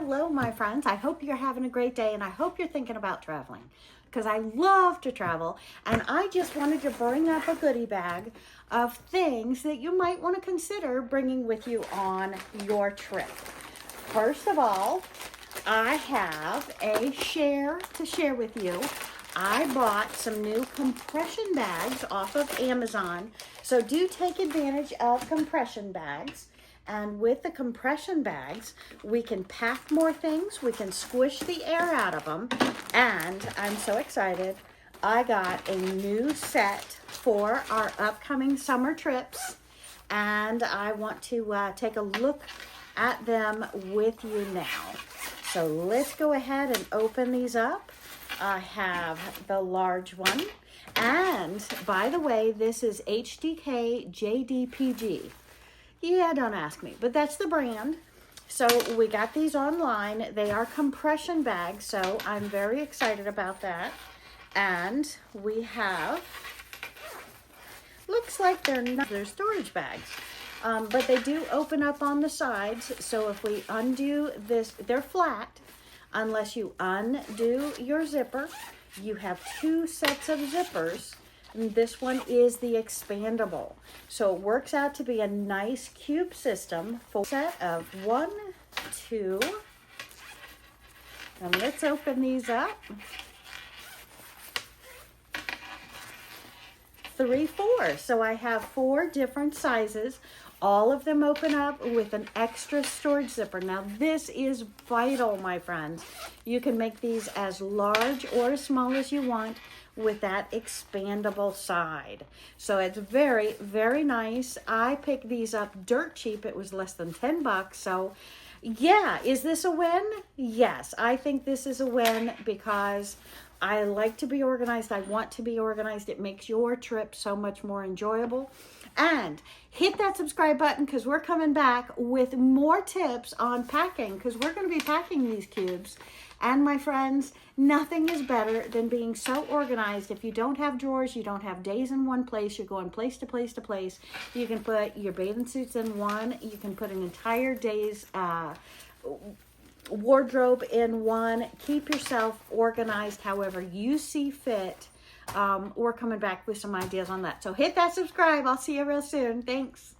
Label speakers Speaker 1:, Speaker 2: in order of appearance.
Speaker 1: Hello, my friends. I hope you're having a great day, and I hope you're thinking about traveling, because I love to travel, and I just wanted to bring up a goodie bag of things that you might want to consider bringing with you on your trip. First of all, I have a share to share with you. I bought some new compression bags off of Amazon, so do take advantage of compression bags. And with the compression bags, we can pack more things, we can squish the air out of them, and I'm so excited. I got a new set for our upcoming summer trips, and I want to take a look at them with you now. So let's go ahead and open these up. I have the large one, and by the way, this is HDK JDPG. Yeah, don't ask me, but that's the brand. So we got these online. They are compression bags, so I'm very excited about that. And we have, looks like they're storage bags, but they do open up on the sides. So if we undo this, they're flat. Unless you undo your zipper, you have two sets of zippers. And this one is the expandable. So it works out to be a nice cube system for a set of 1, 2, and let's open these up. 3, 4. So I have 4 different sizes. All of them open up with an extra storage zipper. Now this is vital, my friends. You can make these as large or as small as you want with that expandable side. So it's very, very nice. I picked these up dirt cheap. It was less than 10 bucks. So yeah, is this a win? Yes, I think this is a win because I like to be organized. I want to be organized. It makes your trip so much more enjoyable. And hit that subscribe button because we're coming back with more tips on packing, because we're going to be packing these cubes. And my friends, nothing is better than being so organized. If you don't have drawers, you don't have days in one place, you're going place to place to place. You can put your bathing suits in one. You can put an entire day's wardrobe in one. Keep yourself organized however you see fit. We're coming back with some ideas on that. So hit that subscribe. I'll see you real soon. Thanks.